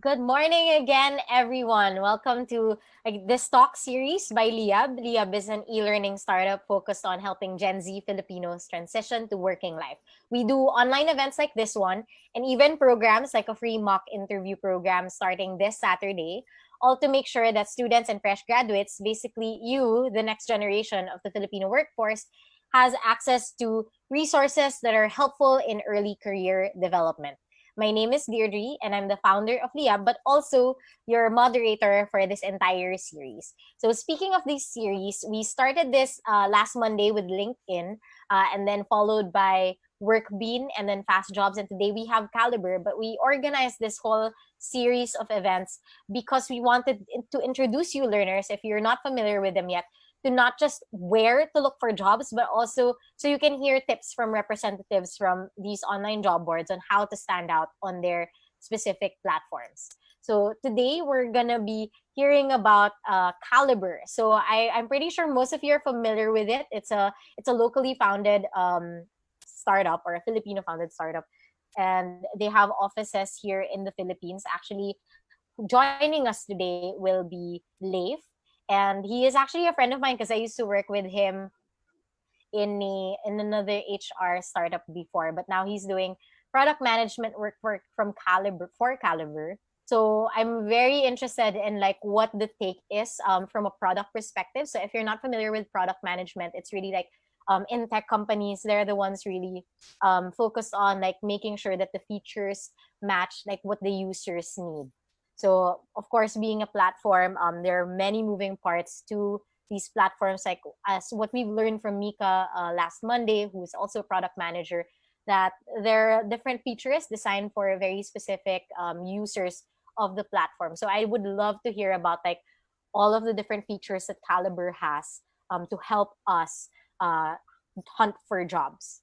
Good morning again, everyone. Welcome to this talk series by Liyab. Liyab is an e-learning startup focused on helping Gen Z Filipinos transition to working life. We do online events like this one and even programs like a free mock interview program starting this Saturday, all to make sure that students and fresh graduates, basically you, the next generation of the Filipino workforce, has access to resources that are helpful in early career development. My name is Deirdre, and I'm the founder of Liab, but also your moderator for this entire series. So, speaking of this series, we started this last Monday with LinkedIn, and then followed by Workbean, and then Fast Jobs. And today we have Kalibrr, but we organized this whole series of events because we wanted to introduce you learners, if you're not familiar with them yet, to not just where to look for jobs, but also so you can hear tips from representatives from these online job boards on how to stand out on their specific platforms. So today we're gonna be hearing about Kalibrr. So I'm pretty sure most of you are familiar with it. It's a locally founded startup or a Filipino founded startup, and they have offices here in the Philippines. Actually, joining us today will be Leif, and he is actually a friend of mine because I used to work with him in another HR startup before, but now he's doing product management work from Kalibrr for Kalibrr. So I'm very interested in like what the take is from a product perspective. So if you're not familiar with product management, it's really like in tech companies, they're the ones really focused on like making sure that the features match like what the users need. So of course, being a platform, there are many moving parts to these platforms, like as what we've learned from Mika last Monday, who's also a product manager, that there are different features designed for very specific users of the platform. So I would love to hear about like all of the different features that Kalibrr has to help us hunt for jobs.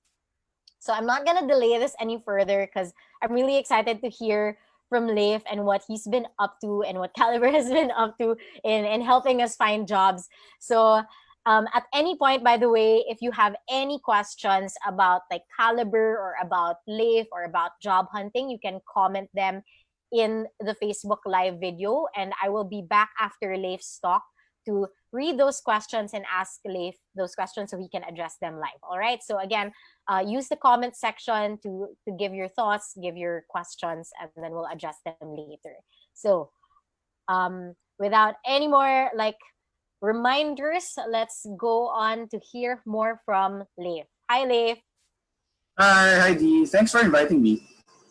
So I'm not gonna delay this any further because I'm really excited to hear from Leif and what he's been up to and what Kalibrr has been up to in helping us find jobs. So at any point, by the way, if you have any questions about like Kalibrr or about Leif or about job hunting, you can comment them in the Facebook live video, and I will be back after Leif's talk to read those questions and ask Leif those questions so he can address them live. All right. So again, use the comment section to give your thoughts, give your questions, and then we'll address them later. So without any more like reminders, let's go on to hear more from Leif. Hi, Leif. Hi, Dee. Thanks for inviting me.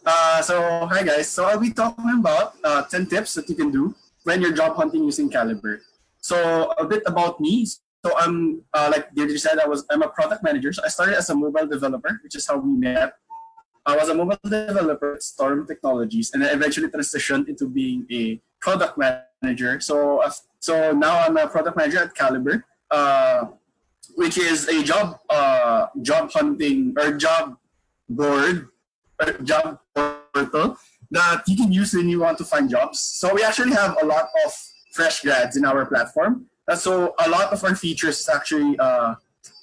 Hi guys. So I'll be talking about 10 tips that you can do when you're job hunting using Kalibrr. So a bit about me. So I'm like Deirdre said, I'm a product manager. So I started as a mobile developer, which is how we met. I was a mobile developer at Storm Technologies, and I eventually transitioned into being a product manager. So now I'm a product manager at Kalibrr, which is a job hunting or job board or job portal that you can use when you want to find jobs. So we actually have a lot of fresh grads in our platform. So a lot of our features is actually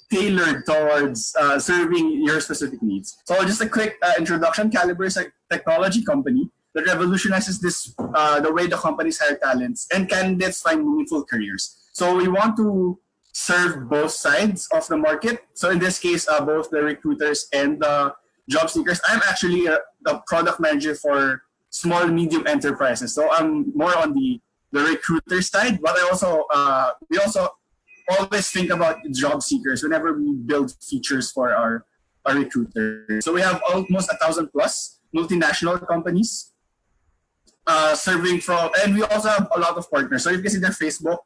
tailored towards serving your specific needs. So just a quick introduction. Kalibrr is a technology company that revolutionizes the way the companies hire talents and candidates find meaningful careers. So we want to serve both sides of the market. So in this case, both the recruiters and the job seekers. I'm actually the product manager for small, medium enterprises. So I'm more on the recruiter side, but we also always think about job seekers whenever we build features for our recruiters. So we have almost 1,000 plus multinational companies serving from, and we also have a lot of partners. So you can see their Facebook,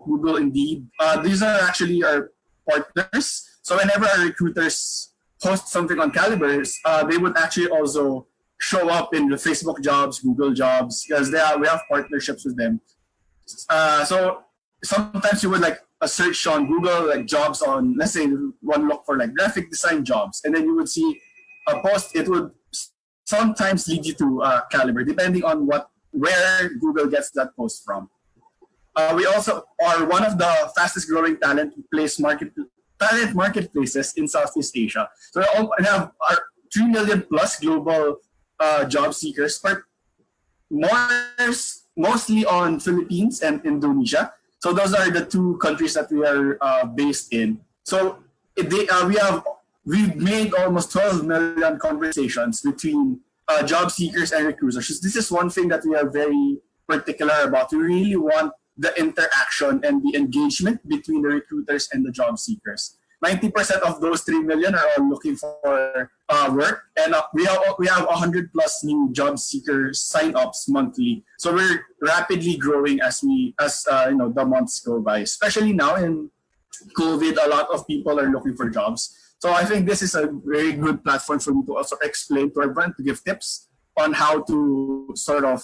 Google, Indeed. These are actually our partners. So whenever our recruiters post something on Kalibrr, they would actually also show up in the Facebook jobs, Google jobs, because we have partnerships with them. So sometimes you would like a search on Google, like jobs on, let's say one look for like graphic design jobs, and then you would see a post. It would sometimes lead you to Kalibrr, depending on where Google gets that post from. We also are one of the fastest growing talent marketplaces in Southeast Asia. So we have our 3 million plus global job seekers, mostly on Philippines and Indonesia. So those are the two countries that we are based in. So we've made almost 12 million conversations between job seekers and recruiters. This is one thing that we are very particular about. We really want the interaction and the engagement between the recruiters and the job seekers. 90% of those 3 million are all looking for work, and we have 100 plus new job seeker sign-ups monthly. So we're rapidly growing as the months go by. Especially now in COVID, a lot of people are looking for jobs. So I think this is a very good platform for me to also explain to everyone, to give tips on how to sort of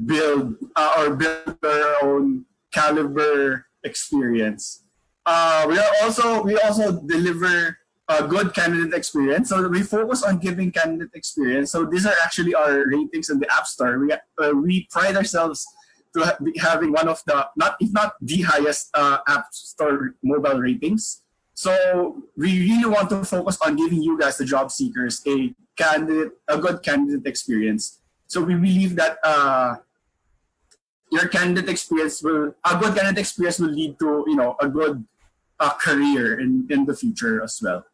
build their own Kalibrr experience. We also deliver a good candidate experience. So we focus on giving candidate experience. So these are actually our ratings in the App Store. We pride ourselves to having one of the, not if not the highest App Store mobile ratings. So we really want to focus on giving you guys, the job seekers, a good candidate experience. So we believe that a good candidate experience will lead to a good career in the future as well.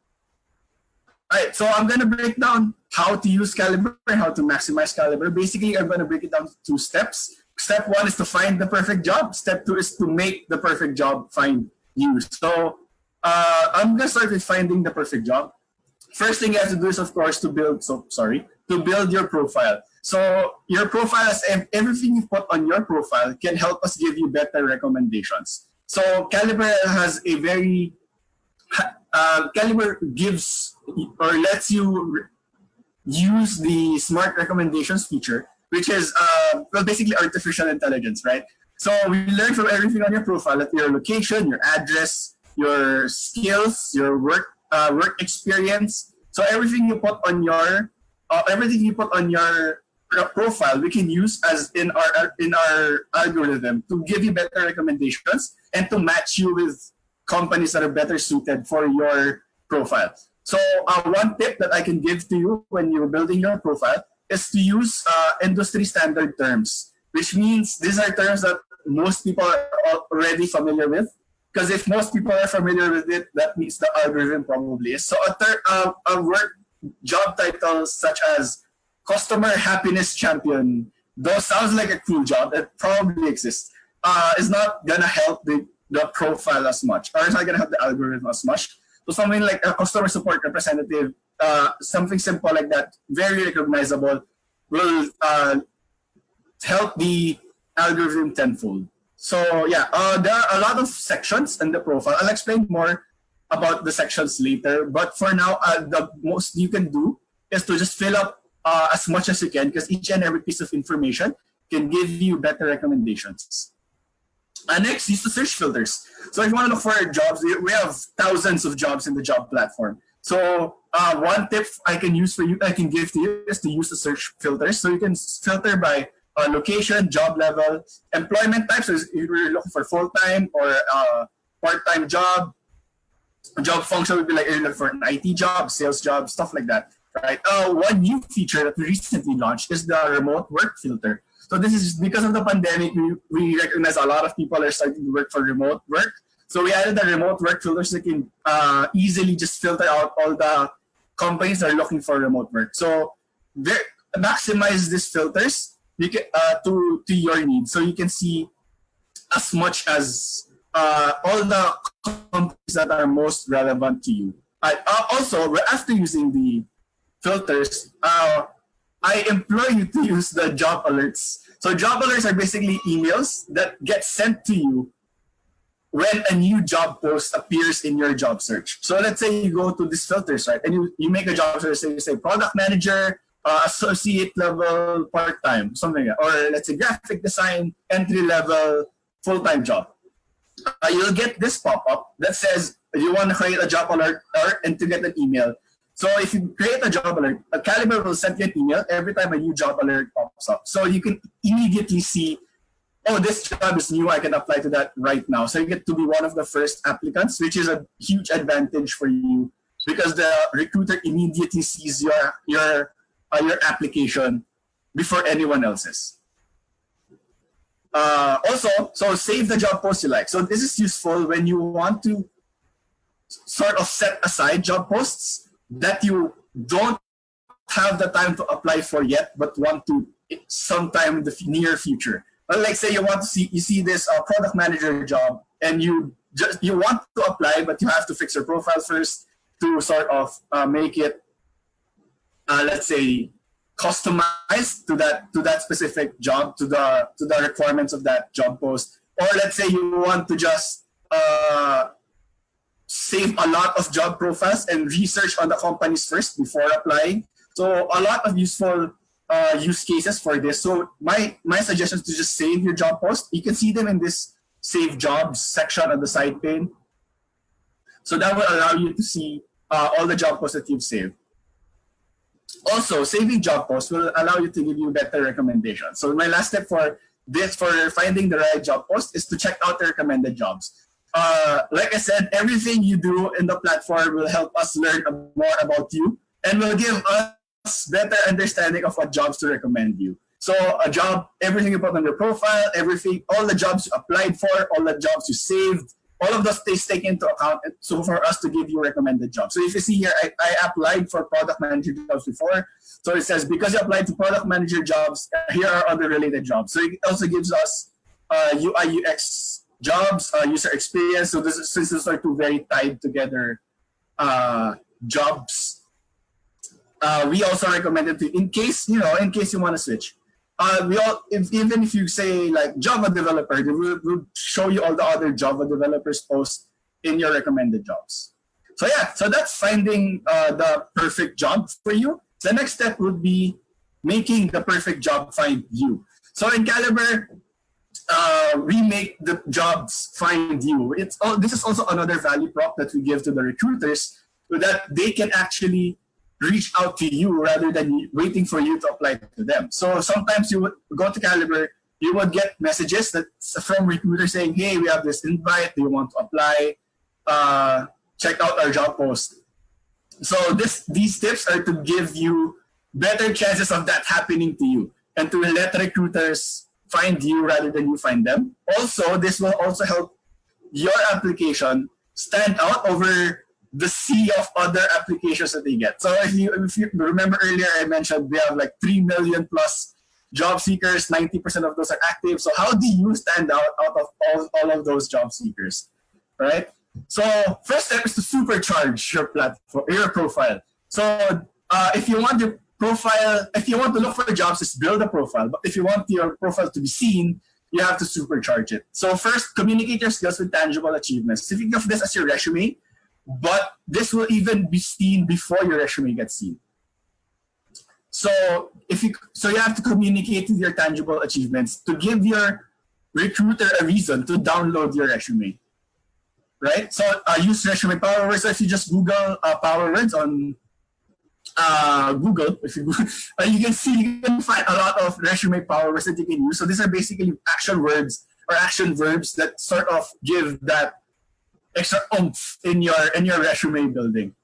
All right, so I'm gonna break down how to use Kalibrr and how to maximize Kalibrr. Basically, I'm gonna break it down to 2 steps. Step 1 is to find the perfect job. Step 2 is to make the perfect job find you. So I'm gonna start with finding the perfect job. First thing you have to do is, of course, to build your profile. So your profile, everything you put on your profile can help us give you better recommendations. So Kalibrr has a very Kalibrr gives or lets you use the smart recommendations feature, which is basically artificial intelligence, right? So we learn from everything on your profile, like your location, your address, your skills, your work experience. So everything you put on your profile, we can use as in our algorithm to give you better recommendations and to match you with companies that are better suited for your profile. So one tip that I can give to you when you're building your profile is to use industry standard terms, which means these are terms that most people are already familiar with. Because if most people are familiar with it, that means the algorithm probably is. So a work job title such as customer happiness champion, though sounds like a cool job, it probably exists, is not gonna help the profile as much, or it's not gonna help the algorithm as much. So something like a customer support representative, something simple like that, very recognizable, will help the algorithm tenfold. So yeah, there are a lot of sections in the profile. I'll explain more about the sections later. But for now, the most you can do is to just fill up as much as you can, because each and every piece of information can give you better recommendations. Next, use the search filters. So if you want to look for jobs, we have thousands of jobs in the job platform. So one tip I can give to you is to use the search filters. So you can filter by location, job level, employment types. So if you're looking for full-time or part-time job function would be like you're looking for an IT job, sales job, stuff like that, right? One new feature that we recently launched is the remote work filter. So this is because of the pandemic, we recognize a lot of people are starting to work for remote work. So we added the remote work filter so you can easily just filter out all the companies that are looking for remote work. So maximize these filters to your needs, so you can see as much as all the companies that are most relevant to you. Also, after using the filters, I implore you to use the job alerts. So job alerts are basically emails that get sent to you when a new job post appears in your job search. So let's say you go to these filters, right? And you make a job search, you say product manager, associate level, part-time, something like that. Or let's say graphic design, entry level, full-time job. You'll get this pop-up that says you want to create a job alert and to get an email. So if you create a job alert, Kalibrr will send you an email every time a new job alert pops up. So you can immediately see, oh, this job is new, I can apply to that right now. So you get to be one of the first applicants, which is a huge advantage for you because the recruiter immediately sees your application before anyone else's. Also, so save the job post you like. So this is useful when you want to sort of set aside job posts that you don't have the time to apply for yet, but want to sometime in the near future. Like say you see this product manager job, and you want to apply, but you have to fix your profile first to sort of make it, let's say, customized to that specific job, to the requirements of that job post. Or let's say you want to just save a lot of job profiles and research on the companies first before applying. So a lot of useful use cases for this. So my suggestion is to just save your job post. You can see them in this save jobs section on the side pane. So that will allow you to see all the job posts that you've saved. Also, saving job posts will allow you to give you better recommendations. So my last step for finding the right job post is to check out the recommended jobs. Like I said, everything you do in the platform will help us learn more about you and will give us better understanding of what jobs to recommend you. So a job, everything you put on your profile, everything, all the jobs you applied for, all the jobs you saved, all of those things taken into account. So for us to give you recommended jobs. So if you see here, I applied for product manager jobs before. So it says, because you applied to product manager jobs, here are other related jobs. So it also gives us UI UX jobs, user experience. So since these are two very tied together jobs, we also recommend it in case you want to switch. Even if you say like Java developer, we'll show you all the other Java developers posts in your recommended jobs. So yeah, so that's finding the perfect job for you. The next step would be making the perfect job find you. So in Kalibrr, we make the jobs find you. This is also another value prop that we give to the recruiters so that they can actually reach out to you rather than waiting for you to apply to them. So sometimes you would go to Kalibrr, you would get messages from recruiters saying, hey, we have this invite, do you want to apply? Check out our job post. So these tips are to give you better chances of that happening to you and to let recruiters find you rather than you find them. Also, this will also help your application stand out over the sea of other applications that they get. So if you remember earlier, I mentioned we have like 3 million plus job seekers, 90% of those are active. So how do you stand out of all of those job seekers, right? So first step is to supercharge your platform, your profile. So if you want your profile, if you want to look for jobs, just build a profile. But if you want your profile to be seen, you have to supercharge it. So first, communicate your skills with tangible achievements. So think of this as your resume, but this will even be seen before your resume gets seen. So you have to communicate with your tangible achievements to give your recruiter a reason to download your resume, right? So use resume power words. So if you just Google power words on Google, if you can find a lot of resume power words that you can use. So these are basically action words or action verbs that sort of give that extra oomph in your resume building.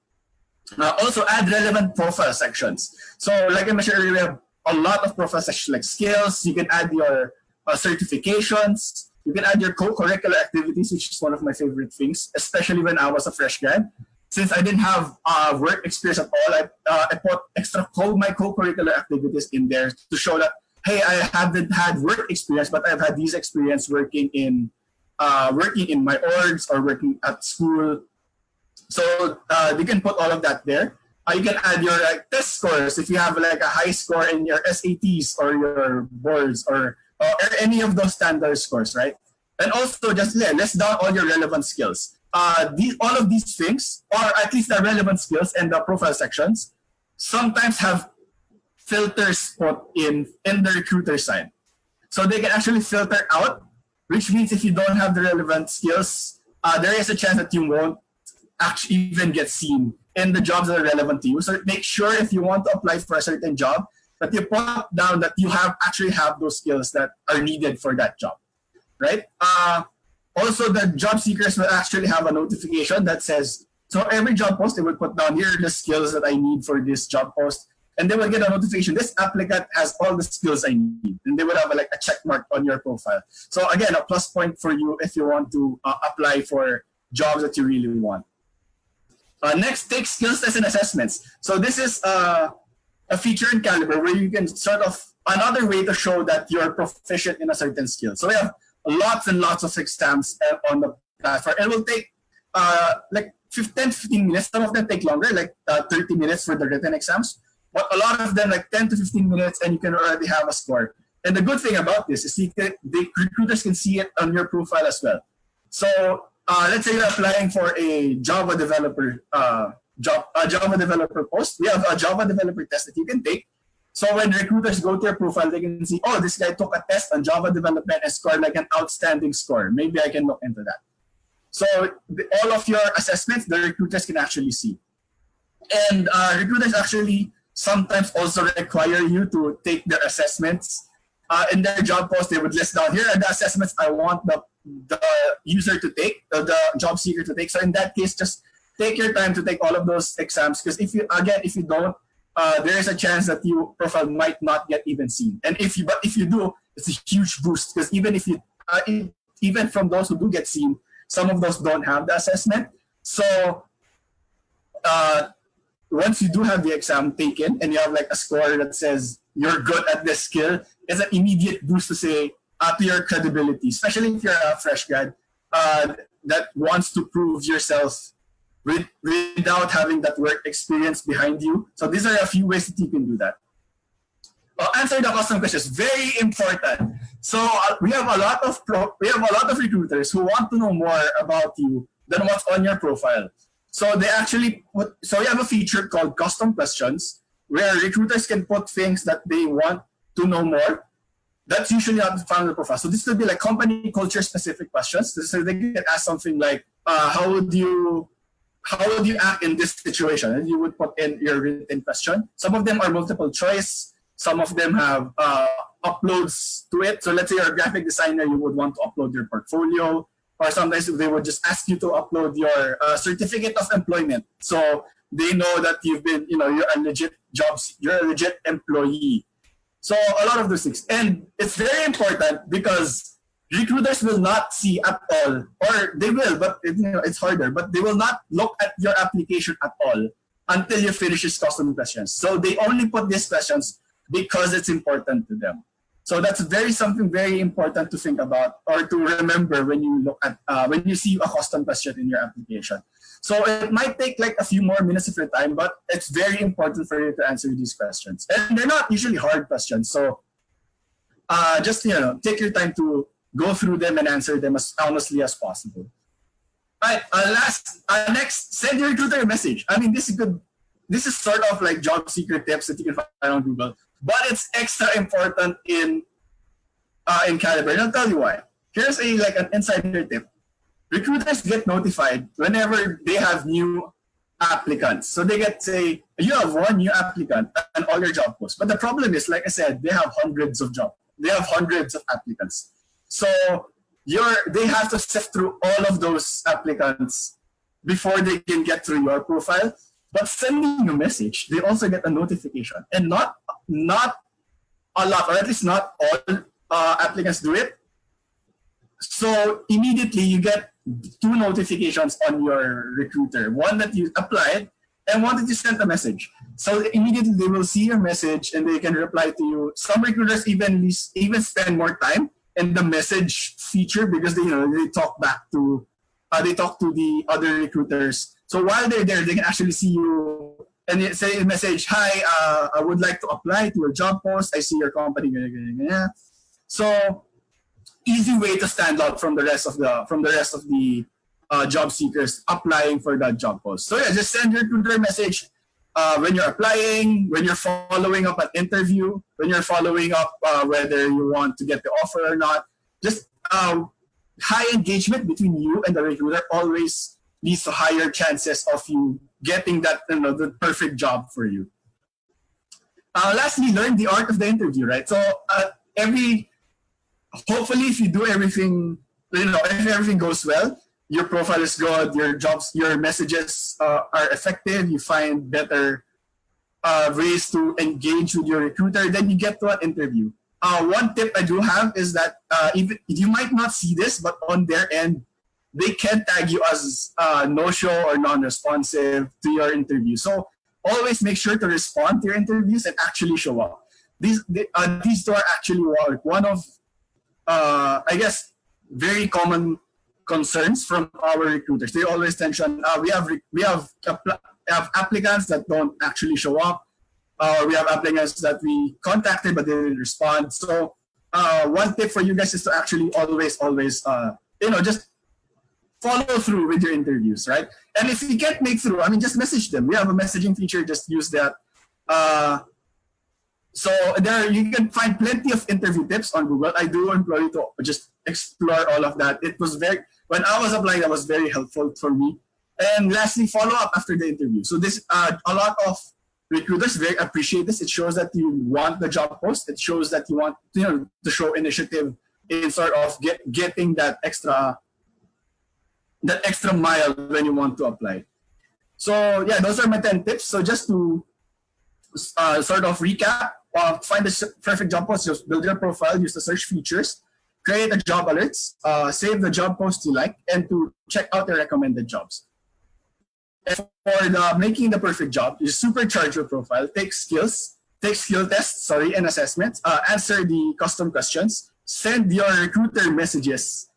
Also, add relevant profile sections. So, like I mentioned earlier, we have a lot of profile sections like skills. You can add your certifications. You can add your co-curricular activities, which is one of my favorite things, especially when I was a fresh grad. Since I didn't have work experience at all, I put my co-curricular activities in there to show that, hey, I haven't had work experience, but I've had these experience working in my orgs or working at school. So you can put all of that there. You can add your test scores if you have like a high score in your SATs or your boards or any of those standard scores, right? And also just list down all your relevant skills. All of these things, or at least the relevant skills and the profile sections, sometimes have filters put in the recruiter side. So they can actually filter out, which means if you don't have the relevant skills, there is a chance that you won't actually even get seen in the jobs that are relevant to you. So make sure if you want to apply for a certain job, that you put down that you actually have those skills that are needed for that job, right? Also, the job seekers will actually have a notification that says, so every job post, they will put down, here are the skills that I need for this job post. and they will get a notification. This applicant has all the skills I need, and they would have like a check mark on your profile. So again, a plus point for you if you want to apply for jobs that you really want. Next, take skills tests and assessments. So this is a feature in Kalibrr where you can sort of another way to show that you're proficient in a certain skill. So we have lots and lots of exams on the platform. It will take like 10 to 15 minutes. Some of them take longer, like 30 minutes for the written exams. But a lot of them, like 10 to 15 minutes, and you can already have a score. And the good thing about this is the recruiters can see it on your profile as well. So let's say you're applying for a Java developer Java developer post. We have a Java developer test that you can take. So when recruiters go to your profile, they can see, oh, this guy took a test on Java development and scored like an outstanding score. Maybe I can look into that. So all of your assessments, the recruiters can actually see. And recruiters actually sometimes also require you to take their assessments. In their job post, they would list down, here are the assessments I want the user to take, the job seeker to take. So in that case, just take your time to take all of those exams, because if you don't, there is a chance that your profile might not get even seen. And if you do, it's a huge boost, because even from those who do get seen, some of those don't have the assessment. So once you do have the exam taken and you have like a score that says you're good at this skill, it's an immediate boost to say to your credibility, especially if you're a fresh grad that wants to prove yourself without having that work experience behind you. So these are a few ways that you can do that. Answer the custom questions, very important. So we have a lot of recruiters who want to know more about you than what's on your profile. So we have a feature called custom questions where recruiters can put things that they want to know more. That's usually not found in the profile. So this could be like company culture specific questions. So they can ask something like, how would you act in this situation? And you would put in your written question. Some of them are multiple choice. Some of them have uploads to it. So let's say you're a graphic designer, you would want to upload your portfolio. Or sometimes they would just ask you to upload your certificate of employment. So they know that you're a legit employee. So a lot of those things. And it's very important because recruiters will not see at all, or they will, but it's harder, but they will not look at your application at all until you finish these custom questions. So they only put these questions because it's important to them. So that's something very important to think about or to remember when you look at when you see a custom question in your application. So it might take like a few more minutes of your time, but it's very important for you to answer these questions. And they're not usually hard questions. So just take your time to go through them and answer them as honestly as possible. All right, next, send your recruiter a message. I mean, this is good. This is sort of like job seeker tips that you can find on Google, but it's extra important in Kalibrr. And I'll tell you why. Here's an insider tip. Recruiters get notified whenever they have new applicants. So they get, say, you have one new applicant and all your job posts. But the problem is, like I said, they have hundreds of applicants. So they have to sift through all of those applicants before they can get through your profile. But sending a message, they also get a notification. And not a lot, or at least not all applicants do it. So immediately you get two notifications on your recruiter. One that you applied and one that you sent a message. So immediately they will see your message and they can reply to you. Some recruiters even spend more time in the message feature because they talk to the other recruiters. So while they're there, they can actually see you and you say a message, hi, I would like to apply to your job post. I see your company. So easy way to stand out from the rest of the job seekers applying for that job post. So yeah, just send your recruiter message when you're applying, when you're following up an interview, when you're following up whether you want to get the offer or not. Just high engagement between you and the recruiter always leads to higher chances of you getting that the perfect job for you. Lastly, learn the art of the interview, right? So hopefully, if you do everything, if everything goes well, your profile is good, your messages are effective, you find better ways to engage with your recruiter, then you get to an interview. One tip I do have is that even you might not see this, but on their end, they can tag you as no-show or non-responsive to your interview. So always make sure to respond to your interviews and actually show up. These two are actually one of I guess very common concerns from our recruiters. They always mention we have applicants that don't actually show up. We have applicants that we contacted but they didn't respond. So one tip for you guys is to actually always just follow through with your interviews, right? And if you can't make through, I mean, just message them. We have a messaging feature. Just use that. Uh, so there you can find plenty of interview tips on Google. I do implore you to just explore all of that. It was very when I was applying, that was very helpful for me. And lastly, follow up after the interview. So this a lot of recruiters very appreciate this. It shows that you want the job post. It shows that you want to show initiative in sort of getting that extra mile when you want to apply. So yeah, those are my 10 tips. So just to sort of recap, find the perfect job post, just build your profile, use the search features, create a job alerts, save the job post you like, and to check out the recommended jobs. And for making the perfect job, you supercharge your profile, take skill tests, and assessments, answer the custom questions, send your recruiter messages,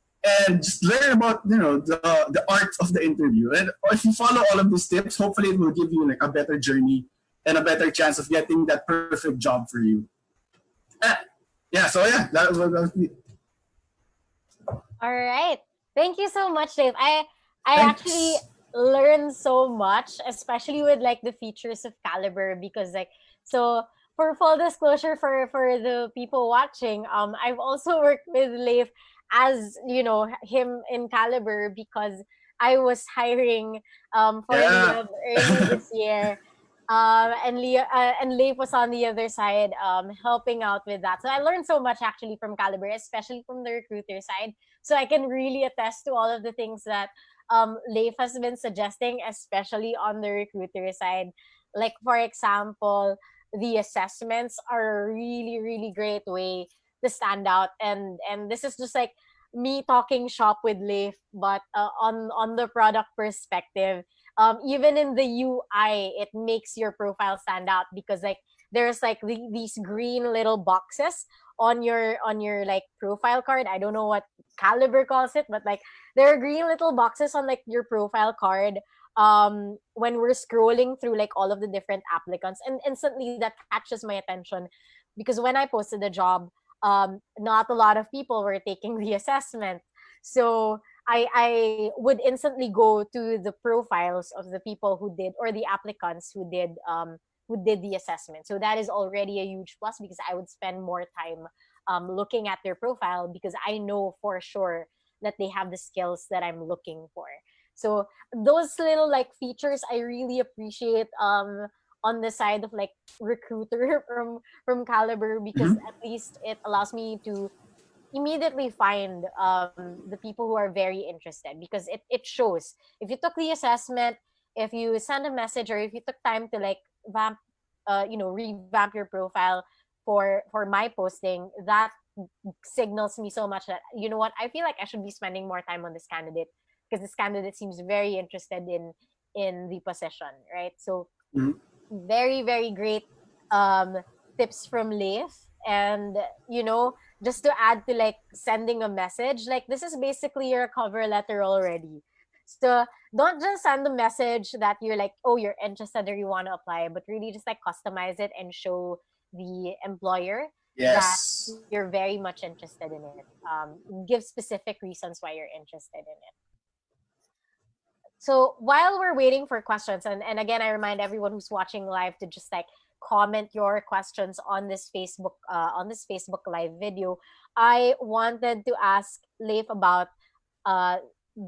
and just learn about the art of the interview. And if you follow all of these tips, hopefully it will give you like a better journey and a better chance of getting that perfect job for you. Yeah, so yeah, that was me. All right. Thank you so much, Dave. I actually Thanks. learned so much, especially with like the features of Kalibrr, because like so for full disclosure for the people watching, I've also worked with Leif as him in Kalibrr because I was hiring for Yeah. Liam early this year. And Leif was on the other side, helping out with that. So I learned so much actually from Kalibrr, especially from the recruiter side. So I can really attest to all of the things that Leif has been suggesting, especially on the recruiter side. Like for example, the assessments are a really really great way to stand out, and this is just like me talking shop with Leif, but on the product perspective, even in the UI, it makes your profile stand out because like there's like these green little boxes on your like profile card. I don't know what Kalibrr calls it, but like there are green little boxes on like your profile card when we're scrolling through like all of the different applicants, and instantly that catches my attention because when I posted the job, not a lot of people were taking the assessment. So I would instantly go to the profiles of the people who did, or the applicants who did the assessment. So that is already a huge plus because I would spend more time looking at their profile because I know for sure that they have the skills that I'm looking for. So those little like features I really appreciate on the side of like recruiter from Kalibrr, because Mhm. at least it allows me to immediately find the people who are very interested, because it shows if you took the assessment, if you send a message, or if you took time to like revamp your profile for my posting. That signals me so much that, you know what, I feel like I should be spending more time on this candidate because this candidate seems very interested in the position, right? So Mhm. very very great um tips from Leif. And just to add to like sending a message, like this is basically your cover letter already. So don't just send the message that you're like, oh, you're interested or you want to apply, but really just like customize it and show the employer that Yes. you're very much interested in it. Give specific reasons why you're interested in it. So while we're waiting for questions, and again, I remind everyone who's watching live to just like comment your questions on this Facebook live video. I wanted to ask Leif about uh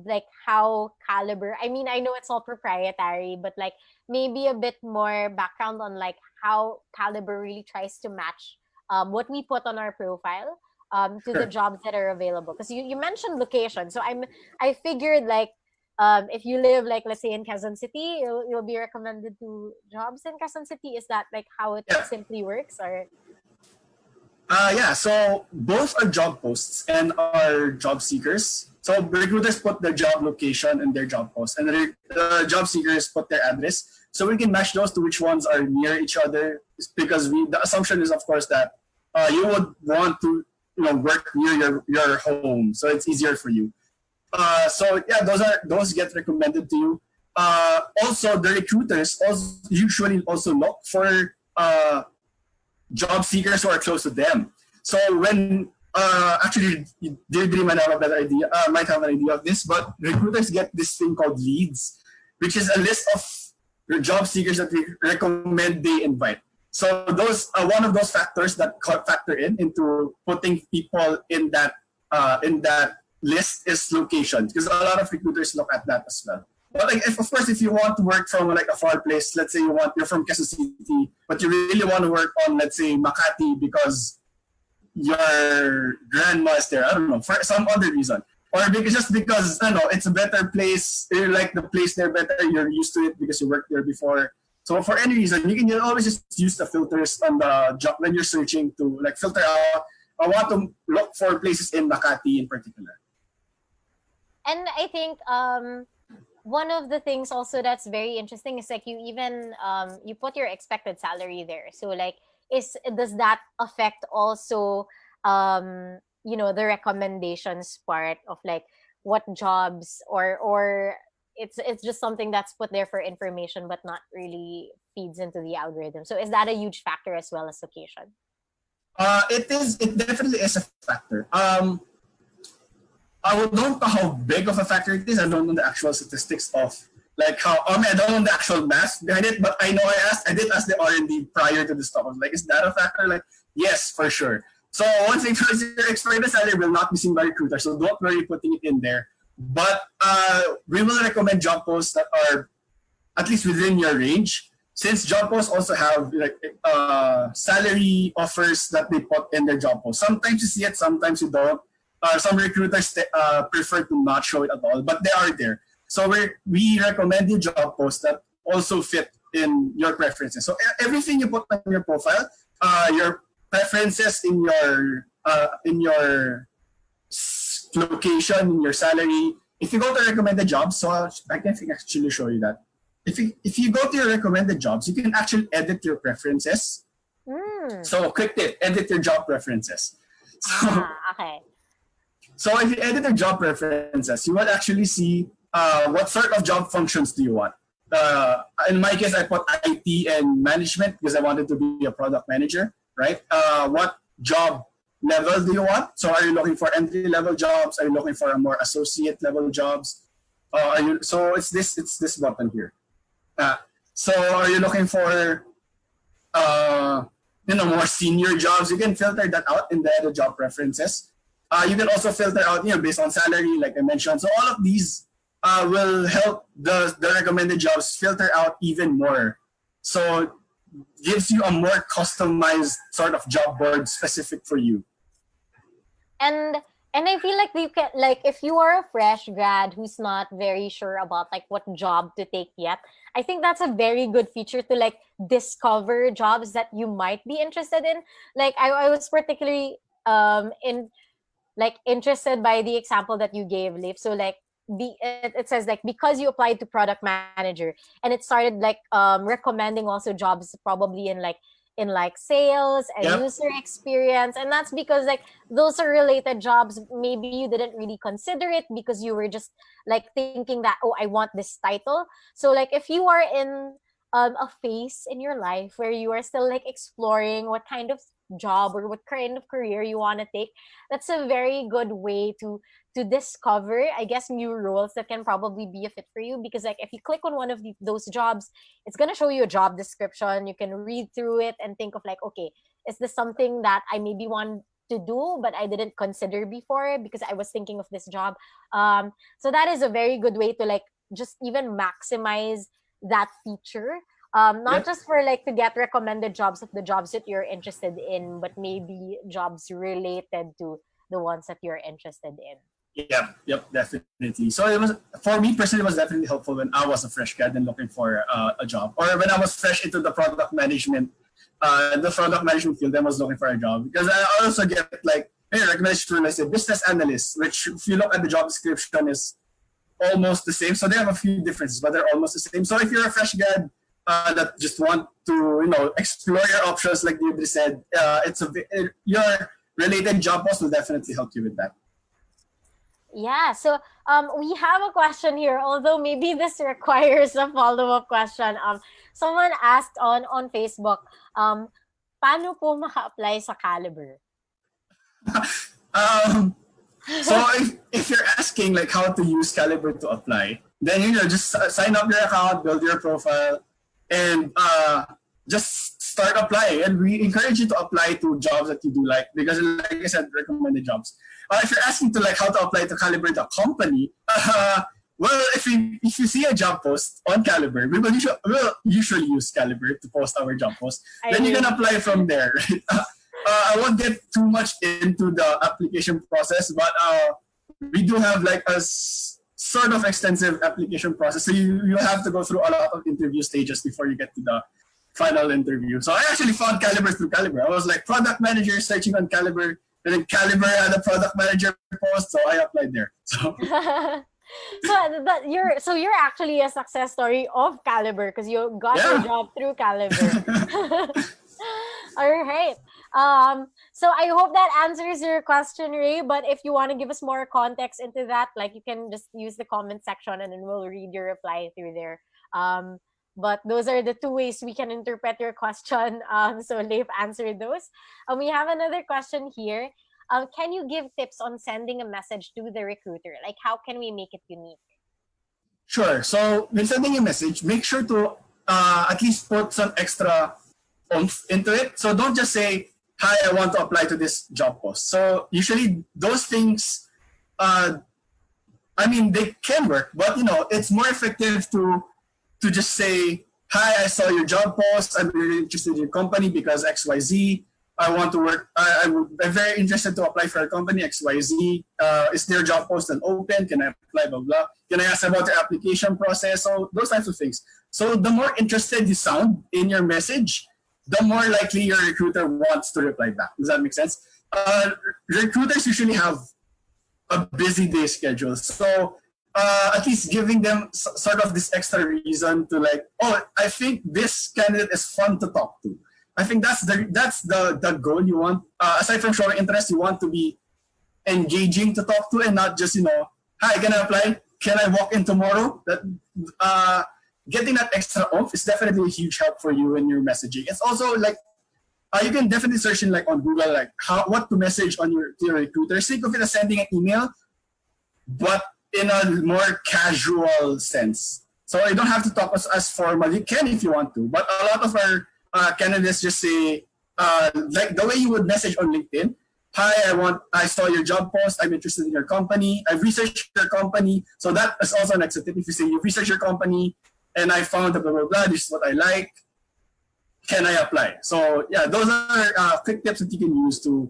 like how Kalibrr. I mean, I know it's all proprietary, but like maybe a bit more background on like how Kalibrr really tries to match what we put on our profile to the Sure. jobs that are available. Because you mentioned location, so I figured like if you live like let's say in Quezon City, you'll be recommended to jobs in Quezon City. Is that like how it Yeah. simply works, or Yeah, so both are job posts and are job seekers. So recruiters put their job location and their job post, and the job seekers put their address. So we can match those to which ones are near each other, because the assumption is of course that you would want to work near your home, so it's easier for you. So yeah, those get recommended to you. Also, the recruiters also usually also look for job seekers who are close to them. So when actually Deirdre might have a better idea, might have an idea of this, but recruiters get this thing called leads, which is a list of job seekers that we recommend they invite. So those one of those factors that factor into putting people in that list is location, because a lot of recruiters look at that as well. But like, if, of course, if you want to work from like a far place, let's say you're from Quezon City, but you really want to work on, let's say, Makati because your grandma is there. I don't know, for some other reason, or because just because it's a better place. You like the place there better. You're used to it because you worked there before. So for any reason, you can always just use the filters on the job when you're searching to like filter out. I want to look for places in Makati in particular. and I think one of the things also that's very interesting is like you even you put your expected salary there. So like is does that affect also the recommendations part of like what jobs, or it's just something that's put there for information but not really feeds into the algorithm. So is that a huge factor as well as location? It is. It definitely is a factor. I don't know how big of a factor it is. I don't know the actual statistics of like how. I mean, I don't know the actual math behind it, but I know I did ask the R&D prior to this talk. I was like, is that a factor? Like, yes, for sure. So one thing first, your expected salary will not be seen by recruiters, so don't worry putting it in there. But we will recommend job posts that are at least within your range. Since job posts also have like salary offers that they put in their job post. Sometimes you see it, sometimes you don't. Some recruiters prefer to not show it at all, but they are there. So we recommend you job posts that also fit in your preferences. So everything you put on your profile, your preferences in your location, in your salary. If you go to recommended jobs, so I can actually show you that. If you go to your recommended jobs, you can actually edit your preferences. Mm. So quick tip, edit your job preferences. So Okay. so if you edit your job preferences, you will actually see what sort of job functions do you want. In my case, I put IT and management because I wanted to be a product manager, right? What job level do you want? So are you looking for entry level jobs? Are you looking for a more associate level jobs? So it's this button here. Uh, so are you looking for uh, more senior jobs? You can filter that out in the job preferences. You can also filter out based on salary, like I mentioned. So all of these will help the recommended jobs filter out even more. So gives you a more customized sort of job board specific for you. and and I feel like you can, like, if you are a fresh grad who's not very sure about like what job to take yet, I think that's a very good feature to like discover jobs that you might be interested in. Like I was particularly in like interested by the example that you gave, Leif. So like it says like because you applied to product manager, and it started like recommending also jobs probably in like sales and Yep. user experience. And that's because like those are related jobs. Maybe you didn't really consider it because you were just like thinking that, oh, I want this title. So like if you are in a phase in your life where you are still like exploring what kind of job or what kind of career you want to take, that's a very good way to discover, I guess, new roles that can probably be a fit for you. Because like if you click on one of those jobs, it's going to show you a job description. You can read through it and think of like, okay, is this something that I maybe want to do but I didn't consider before because I was thinking of this job. So that is a very good way to like just even maximize that feature, not Yep. just for like to get recommended jobs of the jobs that you're interested in, but maybe jobs related to the ones that you're interested in. Yep, definitely. So it was for me personally. It was definitely helpful when I was a fresh grad and looking for a job, or when I was fresh into the product management field, and was looking for a job. Because I also get like recommendation for, let's say, business analyst, which if you look at the job description is almost the same. So they have a few differences, but they're almost the same. So if you're a fresh grad that just want to explore your options, like Deirdre said, your related job post will definitely help you with that. Yeah, so we have a question here, although maybe this requires a follow-up question. Someone asked on Facebook, paano po maka-apply sa Kalibrr? Um, so if you're asking like how to use Kalibrr to apply, then just sign up your account, build your profile, and just start applying. And we encourage you to apply to jobs that you do like, because like I said, recommended jobs. If you're asking to like how to apply to Kalibrr the company, well, if you see a job post on Kalibrr, we'll usually use Kalibrr to post our job post. Then you can apply from there. Right? I won't get too much into the application process, but we do have like a sort of extensive application process. So you have to go through a lot of interview stages before you get to the final interview. So I actually found Kalibrr through Kalibrr. I was like product manager searching on Kalibrr, and then Kalibrr had a product manager post, so I applied there. So you're actually a success story of Kalibrr because you got your job through Kalibrr. All right. So I hope that answers your question, Ray. But if you want to give us more context into that, like you can just use the comment section and then we'll read your reply through there. But those are the two ways we can interpret your question. So Leif answered those. We have another question here. Can you give tips on sending a message to the recruiter? Like, how can we make it unique? Sure. So when sending a message, make sure to at least put some extra oomph into it. So don't just say, "Hi, I want to apply to this job post." So usually those things, they can work, but it's more effective to just say, "Hi, I saw your job post. I'm really interested in your company because XYZ. I want to work. I'm very interested to apply for a company XYZ. Is their job post open? Can I apply? Blah blah. Can I ask about the application process?" So those types of things. So the more interested you sound in your message, the more likely your recruiter wants to reply back. Does that make sense? Recruiters usually have a busy day schedule, so at least giving them sort of this extra reason to like, "Oh, I think this candidate is fun to talk to." I think that's the goal you want. Aside from showing interest, you want to be engaging to talk to, and not just "Hi, can I apply? Can I walk in tomorrow?" Getting that extra oomph is definitely a huge help for you in your messaging. It's also like you can definitely search in like on Google like what to message on to your recruiter. Think of it as sending an email, but in a more casual sense. So you don't have to talk as formal. You can if you want to, but a lot of our candidates just say like the way you would message on LinkedIn. "Hi, I saw your job post. I'm interested in your company. I've researched your company." So that is also an extra tip. If you say you research your company and I found blah blah blah, this is what I like. Can I apply? So yeah, those are quick tips that you can use to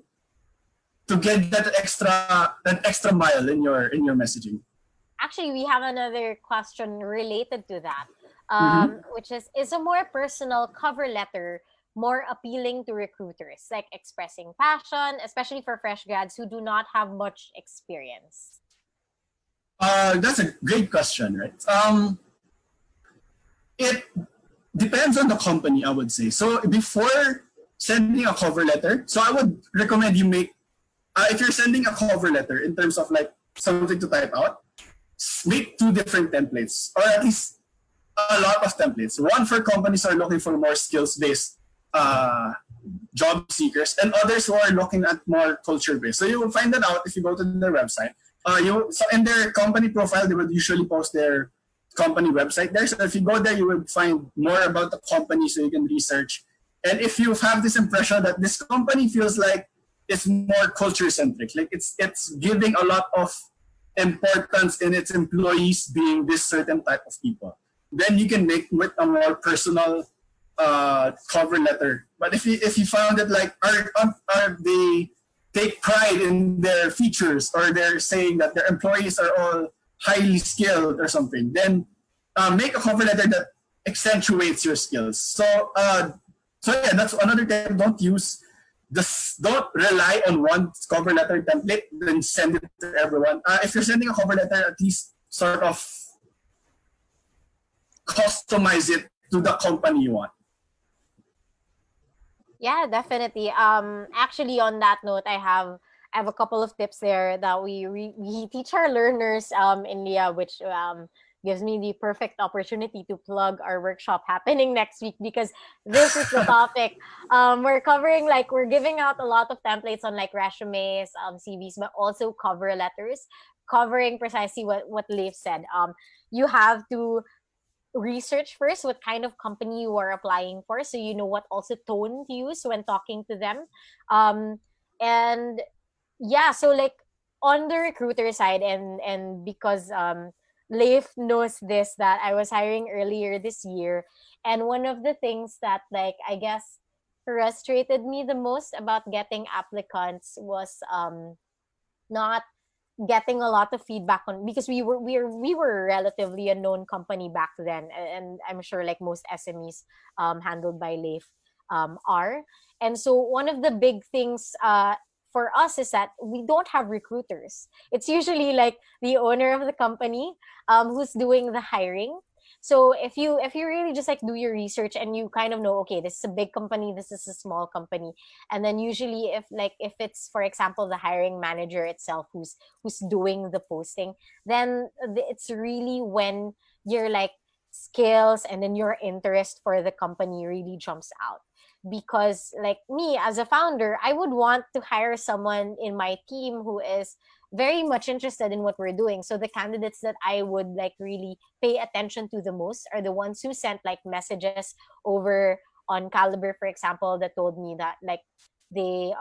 get that extra mile in your messaging. Actually, we have another question related to that, which is a more personal cover letter more appealing to recruiters, like expressing passion, especially for fresh grads who do not have much experience? That's a great question, right? It depends on the company, I would say. So before sending a cover letter, so I would recommend you make, if you're sending a cover letter in terms of like something to type out, make two different templates, or at least a lot of templates. One for companies who are looking for more skills-based job seekers, and others who are looking at more culture-based. So you will find that out if you go to their website. So in their company profile, they would usually post their company website there. So if you go there, you will find more about the company, so you can research. And if you have this impression that this company feels like it's more culture-centric, like it's giving a lot of importance in its employees being this certain type of people, then you can make with a more personal cover letter. But if you found it like are they take pride in their features, or they're saying that their employees are all highly skilled or something, then make a cover letter that accentuates your skills. So yeah, that's another tip. Don't rely on one cover letter template, then send it to everyone. If you're sending a cover letter, at least sort of customize it to the company you want. Yeah, definitely. Actually, on that note, I have a couple of tips there that we teach our learners in Lia, which gives me the perfect opportunity to plug our workshop happening next week, because this is the topic. We're covering, like, we're giving out a lot of templates on like resumes, CVs, but also cover letters, covering precisely what Leif said. You have to research first what kind of company you are applying for, so you know what also tone to use when talking to them. And yeah, so like on the recruiter side, and because Leif knows this, that I was hiring earlier this year, and one of the things that, like, I guess frustrated me the most about getting applicants was not getting a lot of feedback on, because we were relatively a known company back then, and I'm sure like most SMEs handled by Leif are. And so one of the big things for us is that we don't have recruiters. It's usually like the owner of the company who's doing the hiring. So if you really just like do your research and you kind of know, okay, this is a big company, this is a small company, and then usually if it's, for example, the hiring manager itself who's doing the posting, then it's really when your like skills and then your interest for the company really jumps out. Because like me as a founder, I would want to hire someone in my team who is very much interested in what we're doing. So the candidates that I would like really pay attention to the most are the ones who sent like messages over on Kalibrr, for example, that told me that like they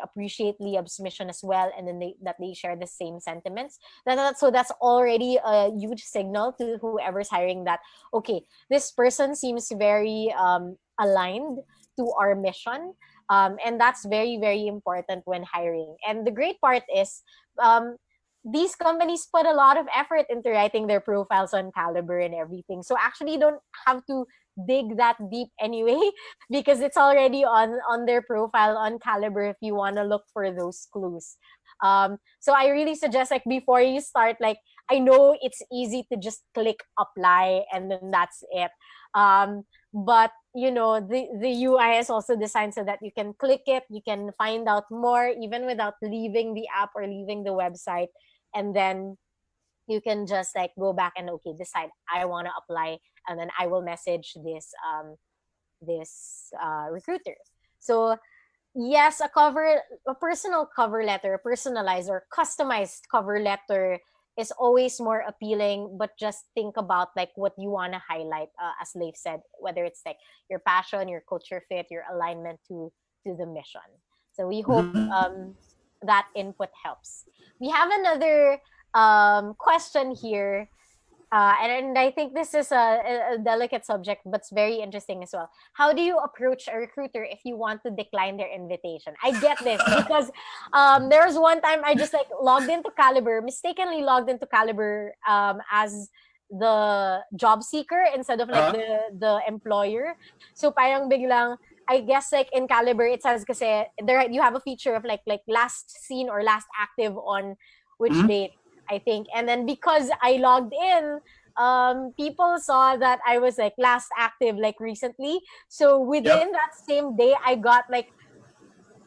appreciate Liab's mission as well, and then they share the same sentiments. So that's already a huge signal to whoever's hiring that, okay, this person seems very aligned to our mission. And that's very, very important when hiring. And the great part is, um, these companies put a lot of effort into writing their profiles on Kalibrr and everything. So actually, you don't have to dig that deep anyway, because it's already on their profile on Kalibrr if you want to look for those clues. So I really suggest, like, before you start, like, I know it's easy to just click apply and then that's it. But you know, the UI is also designed so that you can click it, you can find out more even without leaving the app or leaving the website, and then you can just like go back and, okay, decide I want to apply, and then I will message this recruiter. So yes, a personal cover letter, personalized or customized cover letter is always more appealing. But just think about like what you want to highlight, as Leif said, whether it's like your passion, your culture fit, your alignment to the mission. So we hope that input helps. We have another question here, and I think this is a delicate subject, but it's very interesting as well. How do you approach a recruiter if you want to decline their invitation? I get this because there was one time I just like logged into Kalibrr, mistakenly logged into Kalibrr as the job seeker instead of like the employer. So parang biglang, I guess like in Kalibrr it says kasi there you have a feature of like last seen or last active on which date, I think. And then because I logged in, people saw that I was like last active like recently. So within that same day, I got like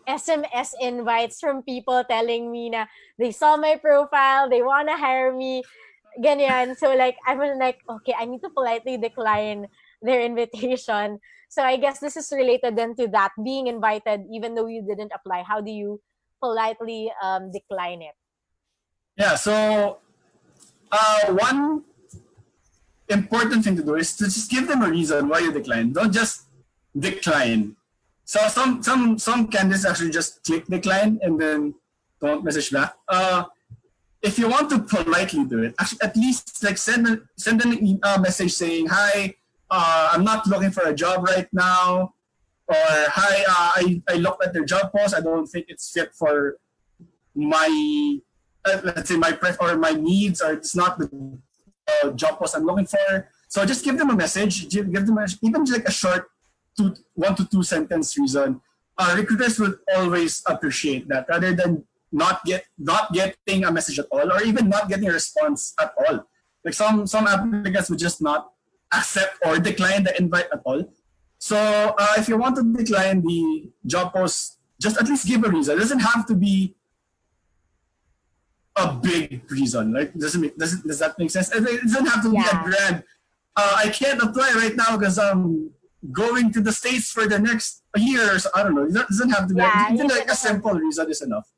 SMS invites from people telling me na they saw my profile, they want to hire me, ganyan. So like I was like, okay, I need to politely decline their invitation. So I guess this is related then to that, being invited even though you didn't apply. How do you politely decline it? Yeah, so one important thing to do is to just give them a reason why you decline. Don't just decline. So some candidates actually just click decline and then don't message back. If you want to politely do it, actually, at least like send an message saying, "Hi, I'm not looking for a job right now. or hi, I looked at their job post. I don't think it's fit for my let's say or my needs, or it's not the job post I'm looking for. So just give them a message, give them even like a short 1 to 2 sentence reason. Recruiters will always appreciate that, rather than not getting a message at all, or even not getting a response at all. Like some applicants would just not accept or decline the invite at all. So if you want to decline the job post, just at least give a reason. It doesn't have to be a big reason. Like does that make sense? It doesn't have to be a grand. I can't apply right now because I'm going to the States for the next year. So I don't know. It doesn't have to be. Even like a simple reason is enough.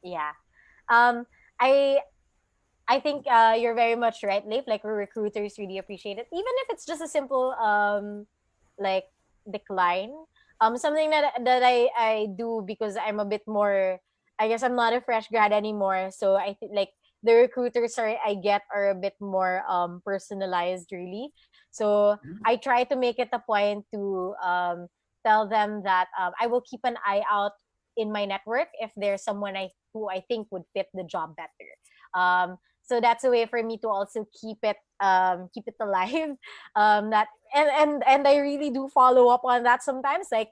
Yeah. I think you're very much right, Leif. Like, recruiters really appreciate it, even if it's just a simple like decline. Something that I do, because I'm a bit more. I guess I'm not a fresh grad anymore, so I think like the recruiters I get are a bit more personalized, really. So I try to make it a point to tell them that I will keep an eye out in my network if there's someone who I think would fit the job better. So that's a way for me to also keep it alive. That and I really do follow up on that sometimes. Like,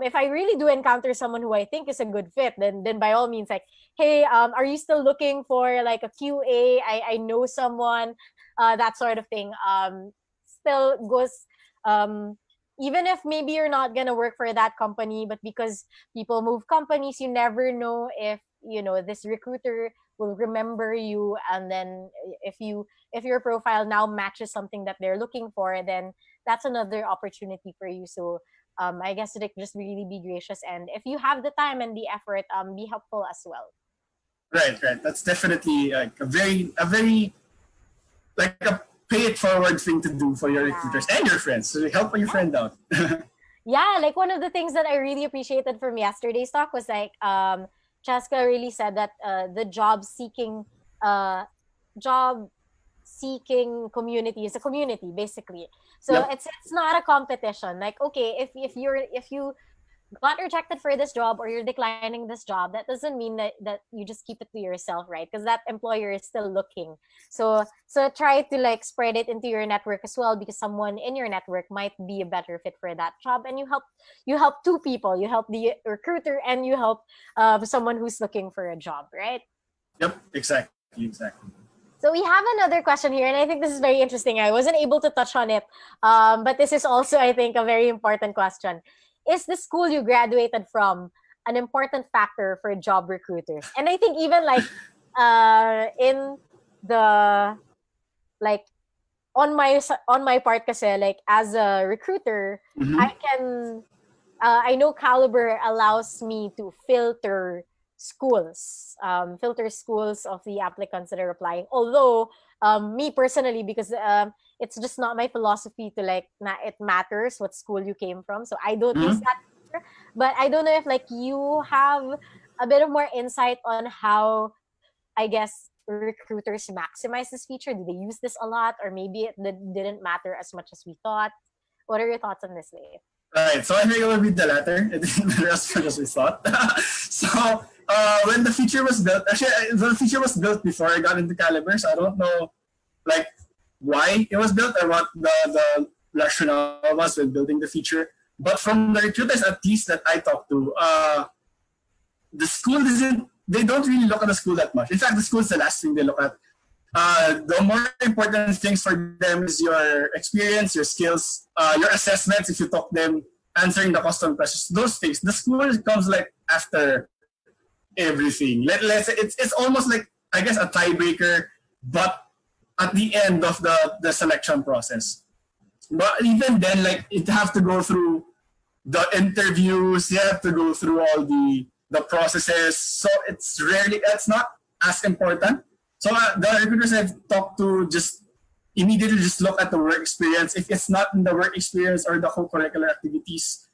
if I really do encounter someone who I think is a good fit, then by all means, like, hey, are you still looking for like a QA? I know someone, that sort of thing. Still goes. Even if maybe you're not gonna work for that company, but because people move companies, you never know if this recruiter will remember you, and then if your profile now matches something that they're looking for, then that's another opportunity for you. So I guess, like, just really be gracious, and if you have the time and the effort, be helpful as well. Right. That's definitely like a very like a pay it forward thing to do for your recruiters and your friends. So help your friend out. Yeah, like, one of the things that I really appreciated from yesterday's talk was like, Chaska really said that the job seeking community is a community, basically. So Yep. it's not a competition. Like, okay, if you got rejected for this job, or you're declining this job, that doesn't mean that you just keep it to yourself, right? Because that employer is still looking. So try to, like, spread it into your network as well, because someone in your network might be a better fit for that job, and you help two people. You help the recruiter, and you help someone who's looking for a job, right? Yep. Exactly. So we have another question here, and I think this is very interesting. I wasn't able to touch on it, but this is also, I think, a very important question. Is the school you graduated from an important factor for job recruiters? And I think, even like, in the, like, on my part, kasi, like, as a recruiter, I know Kalibrr allows me to filter schools of the applicants that are applying. Although, me personally, because it's just not my philosophy to, like, it matters what school you came from, so I don't use that feature. But I don't know if, like, you have a bit of more insight on how, I guess, recruiters maximize this feature. Do they use this a lot, or maybe it didn't matter as much as we thought? What are your thoughts on this, Leif? Right. So I think it will be the latter. It didn't matter as much as we thought. So when the feature was built, actually the feature was built before I got into Kalibrr, so I don't know like why it was built or what the rationale was with building the feature. But from the recruiters, at least that I talked to, the school doesn't. They don't really look at the school that much. In fact, the school is the last thing they look at. The more important things for them is your experience, your skills, your assessments, if you talk them, answering the custom questions, those things. The school comes like after everything. Let's say it's almost like, I guess, a tiebreaker, but at the end of the selection process. But even then, like, it have to go through the interviews, you have to go through all the processes. So it's not as important. So the recruiters I've talked to just immediately just look at the work experience. If it's not in the work experience or the co-curricular activities,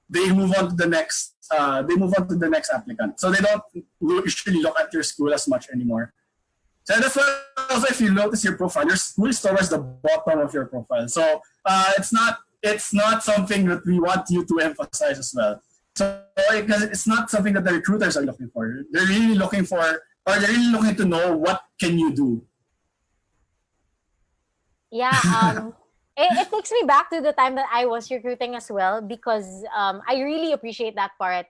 they move on to the next. They move on to the next applicant. So they don't usually look at your school as much anymore. So that's why also, if you notice your profile, your school is towards the bottom of your profile. So it's not it's not something that we want you to emphasize as well. So because it's not something that the recruiters are looking for. They're really looking for, or they're really looking to know what can you do. Yeah, it takes me back to the time that I was recruiting as well, because I really appreciate that part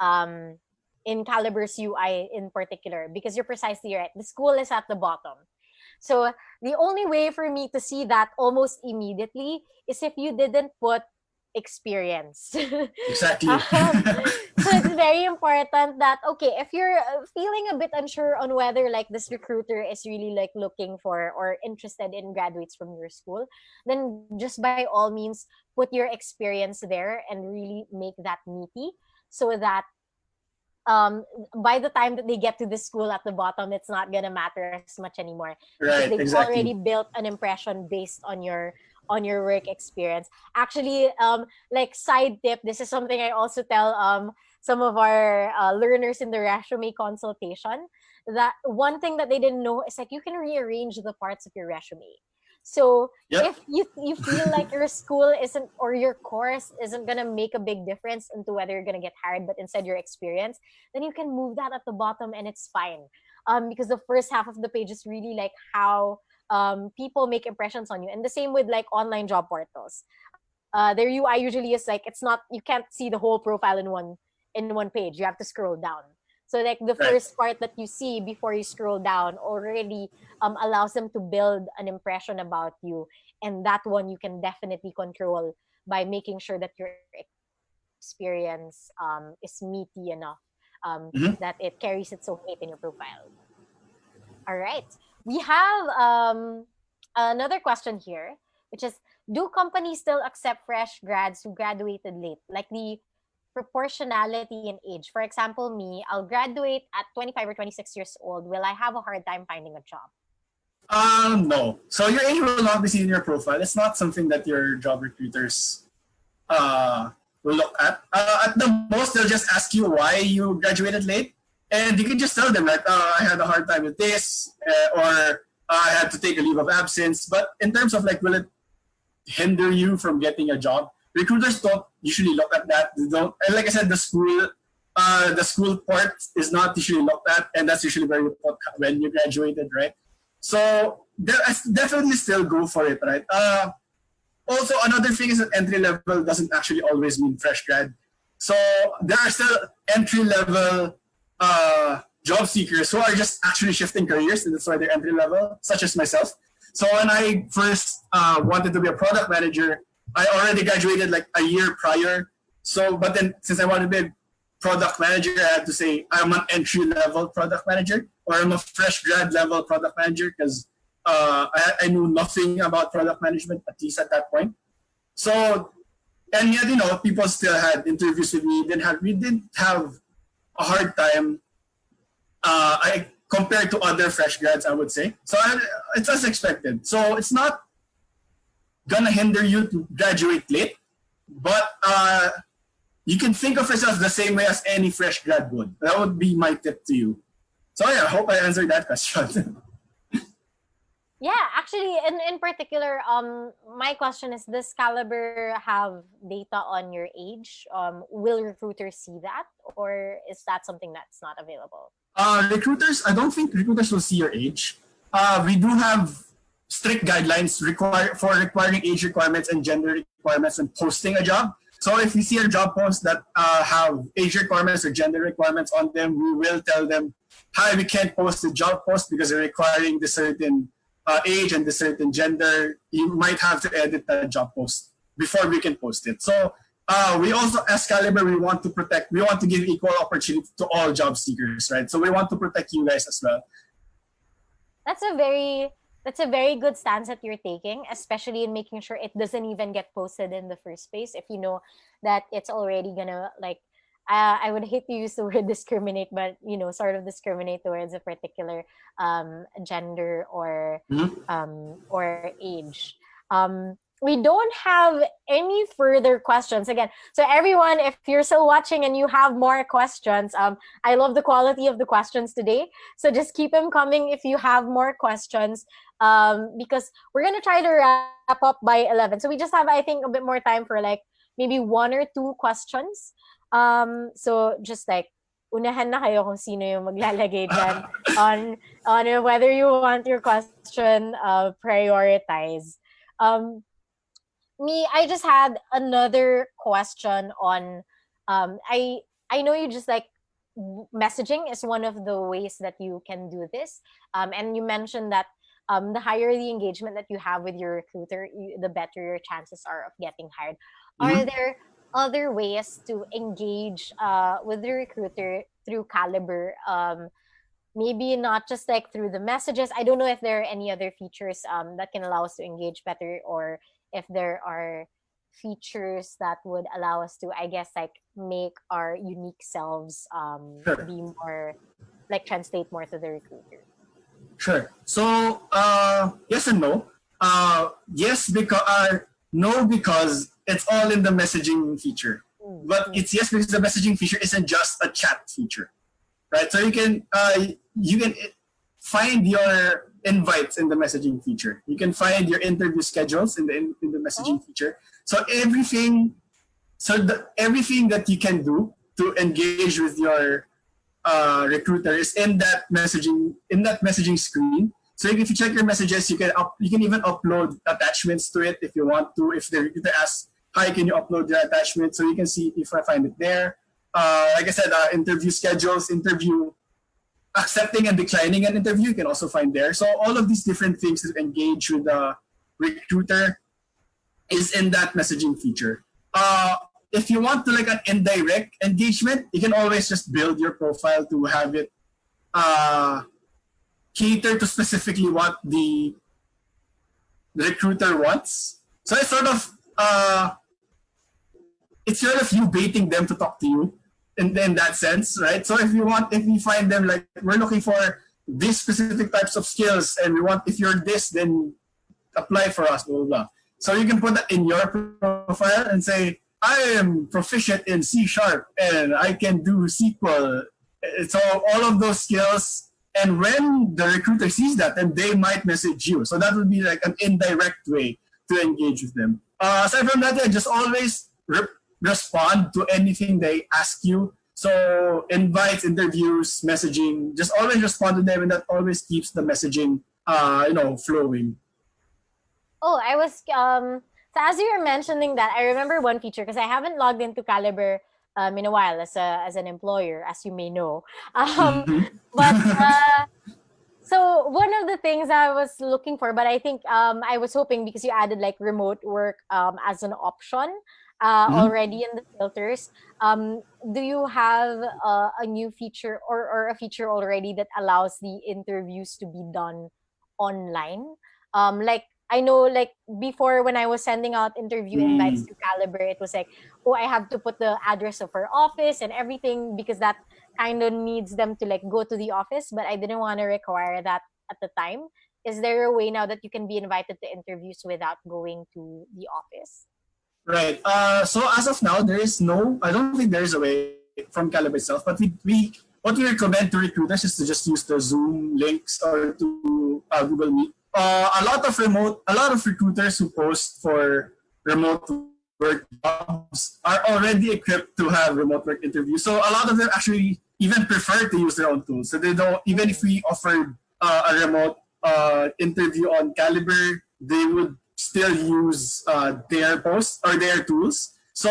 um in Kalibrr's UI in particular, because you're precisely right. The school is at the bottom. So the only way for me to see that almost immediately is if you didn't put experience. Exactly. um, so it's very important that, okay, if you're feeling a bit unsure on whether like this recruiter is really like looking for or interested in graduates from your school, then just by all means put your experience there and really make that meaty, so that um by the time that they get to the school at the bottom, it's not gonna matter as much anymore, because Right, they've already exactly. built an impression based on your work experience. Actually, like side tip, this is something I also tell some of our learners in the resume consultation, that one thing that they didn't know is like you can rearrange the parts of your resume. So Yep. if you feel like your school isn't, or your course isn't gonna make a big difference into whether you're gonna get hired, but instead your experience, then you can move that at the bottom and it's fine. Because the first half of the page is really like how people make impressions on you, and the same with like online job portals. Their UI usually is like, it's not, you can't see the whole profile in one page. You have to scroll down. So like the Right. first part that you see before you scroll down already allows them to build an impression about you, and that one you can definitely control by making sure that your experience is meaty enough, that Mm-hmm. it carries its own weight in your profile. All right. We have another question here, which is, do companies still accept fresh grads who graduated late? Like the proportionality in age. For example, me, I'll graduate at 25 or 26 years old. Will I have a hard time finding a job? No. So your age will not be seen in your profile. It's not something that your job recruiters uh, will look at. At the most, they'll just ask you why you graduated late, and you can just tell them like, I had a hard time with this, or I had to take a leave of absence. But in terms of like, will it hinder you from getting a job? Recruiters don't usually look at that. They don't. And like I said, the school part is not usually looked at, and that's usually where you put when you graduated, right? So I definitely still go for it, right? Also, another thing is that entry level doesn't actually always mean fresh grad. So there are still entry level job seekers who are just actually shifting careers, and that's why they're entry level, such as myself. So when I first wanted to be a product manager, I already graduated like a year prior. So, but then since I wanted to be a product manager, I had to say I'm an entry level product manager, or I'm a fresh grad level product manager, because I knew nothing about product management, at least at that point. So, and yet, people still had interviews with me. We didn't have a hard time. I compared to other fresh grads, I would say. So it's as expected. So it's not gonna hinder you to graduate late, but you can think of yourself the same way as any fresh grad would. That would be my tip to you. So yeah, I hope I answered that question. Yeah, actually, in particular, my question is: does Caliber have data on your age? Will recruiters see that, or is that something that's not available? I don't think recruiters will see your age. We do have strict guidelines for requiring age requirements and gender requirements when posting a job. So if we see a job post that have age requirements or gender requirements on them, we will tell them, hi, we can't post the job post because they're requiring this certain age and this certain gender. You might have to edit that job post before we can post it. So we also, as Kalibrr, we want to give equal opportunity to all job seekers, right? So we want to protect you guys as well. That's a very that's a very good stance that you're taking, especially in making sure it doesn't even get posted in the first place. If you know that it's already gonna like, I would hate to use the word discriminate, but sort of discriminate towards a particular gender Mm-hmm. or age. Um, we don't have any further questions again. So everyone, if you're still watching and you have more questions, I love the quality of the questions today. So just keep them coming if you have more questions, because we're gonna try to wrap up by 11. So we just have, I think, a bit more time for like maybe one or two questions. So just like unahan na kayo kung sino yung maglalagay dyan on whether you want your question prioritized. Um, Me, I just had another question on I know you just like messaging is one of the ways that you can do this. And you mentioned that the higher the engagement that you have with your recruiter, the better your chances are of getting hired. Are Mhm. there other ways to engage with the recruiter through Kalibrr? Maybe not just like through the messages. I don't know if there are any other features that can allow us to engage better, or if there are features that would allow us to, I guess, like make our unique selves Sure. be more like translate more to the recruiter. Sure. So, yes and no. Yes, because no, because it's all in the messaging feature. Mm, But mm. it's yes because the messaging feature isn't just a chat feature, right? So you can find your invites in the messaging feature. You can find your interview schedules in the messaging Oh, feature. So everything that you can do to engage with your recruiter is in that messaging screen. So if you check your messages, you can even upload attachments to it if you want to. If the recruiter asks, "Hi, can you upload your attachment?" So you can see if I find it there. Like I said, interview schedules, interview accepting and declining an interview, you can also find there. So all of these different things to engage with the recruiter is in that messaging feature. If you want to like an indirect engagement, you can always just build your profile to have it uh, cater to specifically what the recruiter wants. So it's sort of you baiting them to talk to you in that sense, right? So if we find them like we're looking for these specific types of skills and we want if you're this, then apply for us, blah blah blah. So you can put that in your profile and say, I am proficient in C sharp and I can do SQL. So all of those skills. And when the recruiter sees that, then they might message you. So that would be like an indirect way to engage with them. Aside from that, yeah, just always respond to anything they ask you. So invites, interviews, messaging, just always respond to them, and that always keeps the messaging, flowing. oh, I was so as you were mentioning that, I remember one feature because I haven't logged into Caliber in a while as an employer, as you may know. Um, Mm-hmm. but So one of the things I was looking for, but I think I was hoping because you added like remote work as an option Mm-hmm. already in the filters. Do you have a new feature or a feature already that allows the interviews to be done online? Like I know, like before when I was sending out interview invites Mm. to Caliber, it was like, oh, I have to put the address of our office and everything because that kind of needs them to like go to the office, but I didn't want to require that at the time. Is there a way now that you can be invited to interviews without going to the office? Right. So as of now, there is no. I don't think there is a way from Calib itself. But we what we recommend to recruiters is to just use the Zoom links or to Google Meet. A lot of recruiters who post for remote work jobs are already equipped to have remote work interviews. So a lot of them actually even prefer to use their own tools. So they don't even if we Mm. offered a remote interview on Kalibrr, they would still use their posts or their tools. So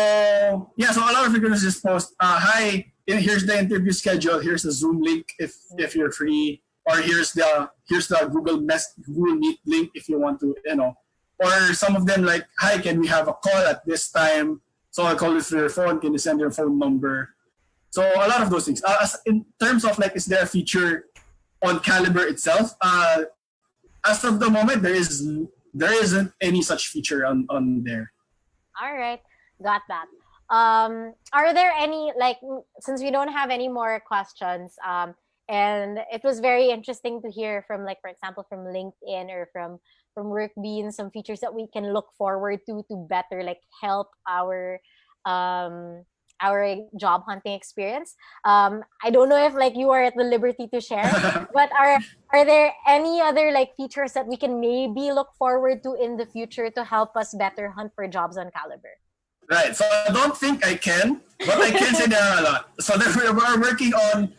yeah, so a lot of recruiters just post, "Hi, here's the interview schedule. Here's the Zoom link if you're free, or here's the Google Meet link if you want to, you know." Or some of them like, "Hi, can we have a call at this time?" So I'll call you through your phone. Can you send your phone number? So a lot of those things. In terms of like, is there a feature on Kalibrr itself? As of the moment, there isn't any such feature on there. All right, got that. Are there any like since we don't have any more questions, and it was very interesting to hear from like for example from LinkedIn or from work being some features that we can look forward to better like help um our job hunting experience. I don't know if like you are at the liberty to share, but are there any other like features that we can maybe look forward to in the future to help us better hunt for jobs on Kalibrr? Right. So I don't think I can, but I can say there are a lot. So we're working on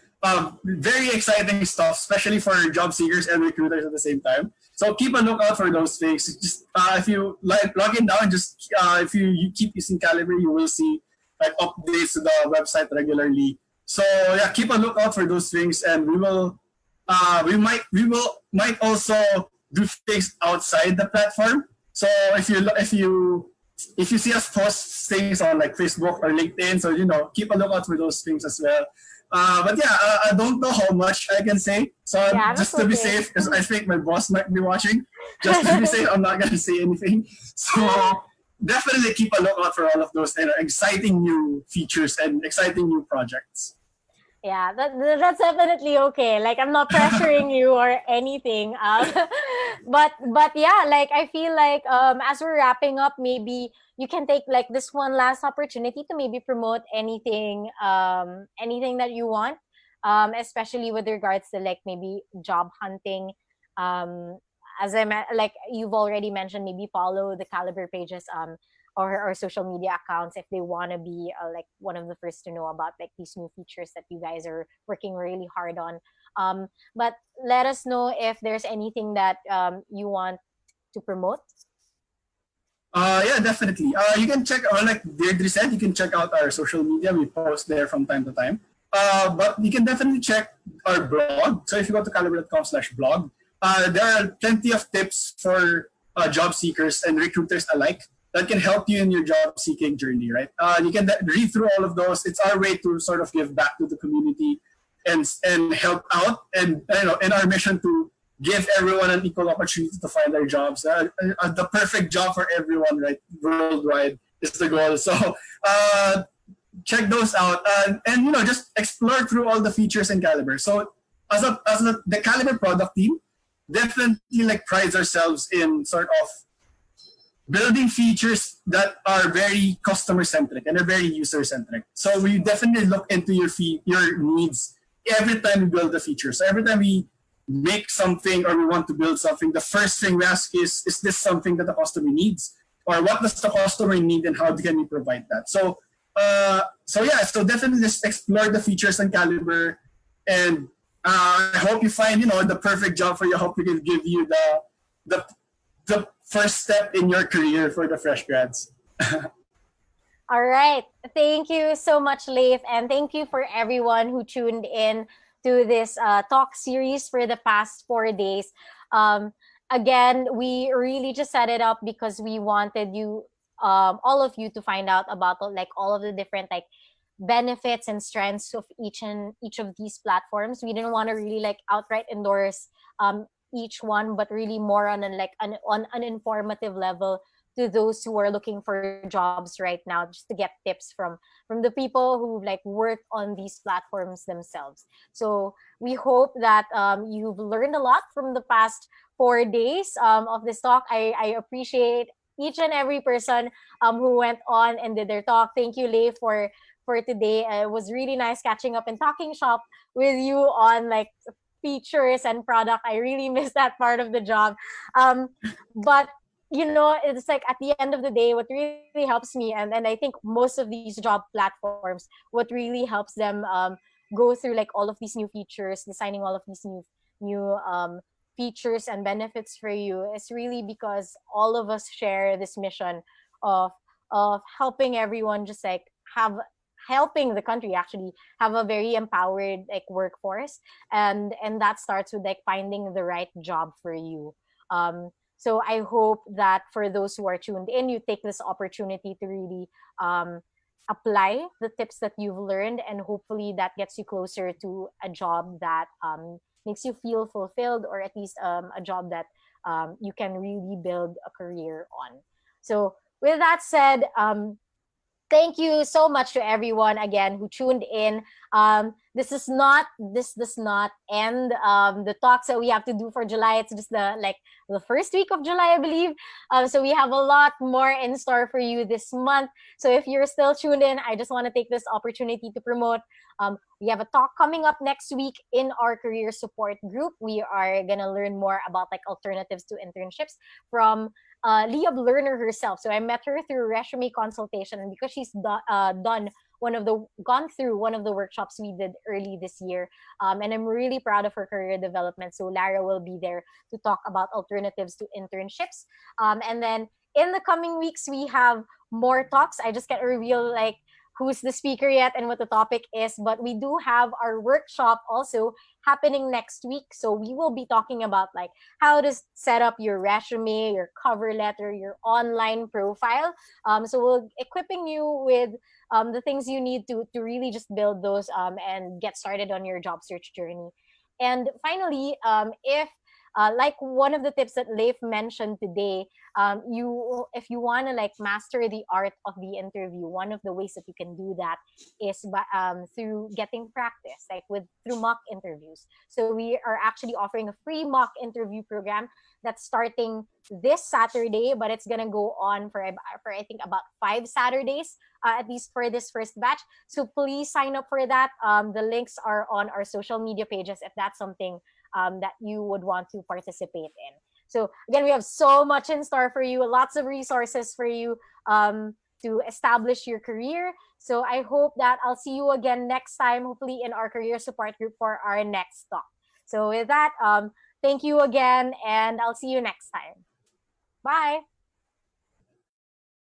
very exciting stuff, especially for job seekers and recruiters at the same time. So keep a lookout for those things. Just if you like log in now and just if you keep using Kalibrr, you will see like updates to the website regularly. So yeah, keep a lookout for those things, and we might also do things outside the platform. So if you see us post things on like Facebook or LinkedIn, so keep a lookout for those things as well. But yeah, I don't know how much I can say. So Yeah, that's just to be okay. safe, because I think my boss might be watching. Just to be safe, I'm not gonna say anything. So definitely keep a lookout for all of those exciting new features and exciting new projects. Yeah, that's definitely okay. Like I'm not pressuring you or anything. But yeah, like I feel like as we're wrapping up, maybe you can take like this one last opportunity to maybe promote anything that you want, especially with regards to like maybe job hunting. Um, like you've already mentioned, maybe follow the Kalibrr pages or social media accounts if they want to be like one of the first to know about like these new features that you guys are working really hard on. But let us know if there's anything that you want to promote. Yeah, definitely. You can check, like Deirdre said, you can check out our social media. We post there from time to time. But you can definitely check our blog. So if you go to kalibrr.com/blog, there are plenty of tips for job seekers and recruiters alike that can help you in your job seeking journey, right? You can read through all of those. It's our way to sort of give back to the community and help out, and in our mission to give everyone an equal opportunity to find their jobs. The perfect job for everyone, right? Worldwide is the goal. So check those out, and just explore through all the features in Kalibrr. So the Kalibrr product team definitely like prides ourselves in sort of building features that are very customer centric and are very user centric. So we definitely look into your needs every time we build a feature. So every time we make something or we want to build something, the first thing we ask is this something that the customer needs? Or what does the customer need and how can we provide that? So definitely just explore the features in Kalibrr, and I hope you find the perfect job for you. I hope we can give you the the first step in your career for the fresh grads. All right. Thank you so much, Leif. And thank you for everyone who tuned in to this talk series for the past 4 days. Um, Again, we really just set it up because we wanted you, all of you, to find out about like all of the different like benefits and strengths of each of these platforms. We didn't want to really like outright endorse each one, but really more on on an informative level to those who are looking for jobs right now, just to get tips from the people who like work on these platforms themselves. So we hope that you've learned a lot from the past 4 days of this talk. I appreciate each and every person who went on and did their talk. Thank you, Leigh, for today. It was really nice catching up and talking shop with you on like features and product. I really miss that part of the job. But it's like at the end of the day, what really helps me, and I think most of these job platforms, what really helps them go through like all of these new features, designing all of these new features and benefits for you, is really because all of us share this mission of helping everyone just like have helping the country actually have a very empowered like workforce, and that starts with like finding the right job for you. So I hope that for those who are tuned in, you take this opportunity to really um, apply the tips that you've learned, and hopefully that gets you closer to a job that makes you feel fulfilled, or at least a job that you can really build a career on. So with that said, thank you so much to everyone again who tuned in. this does not end the talks that we have to do for July. It's just the first week of July, I believe. So we have a lot more in store for you this month. So if you're still tuned in, I just want to take this opportunity to promote. We have a talk coming up next week in our career support group. We are gonna learn more about like alternatives to internships from Liyab learner herself. So I met her through resume consultation, and because she's done gone through one of the workshops we did early this year, and I'm really proud of her career development. So Lara will be there to talk about alternatives to internships, and then in the coming weeks we have more talks. I just can't reveal like who's the speaker yet and what the topic is, but we do have our workshop also happening next week. So we will be talking about like how to set up your resume, your cover letter, your online profile. So we'll equipping you with the things you need to really just build those and get started on your job search journey. And finally, if like one of the tips that Leif mentioned today, you if you want to like master the art of the interview, one of the ways that you can do that is through getting practice, like with through mock interviews. So we are actually offering a free mock interview program that's starting this Saturday, but it's gonna go on for I think about 5 Saturdays, at least for this first batch. So please sign up for that. The links are on our social media pages if that's something that you would want to participate in. So again, we have so much in store for you, lots of resources for you to establish your career. So I hope that I'll see you again next time, hopefully in our career support group for our next talk. So with that, thank you again, and I'll see you next time. Bye.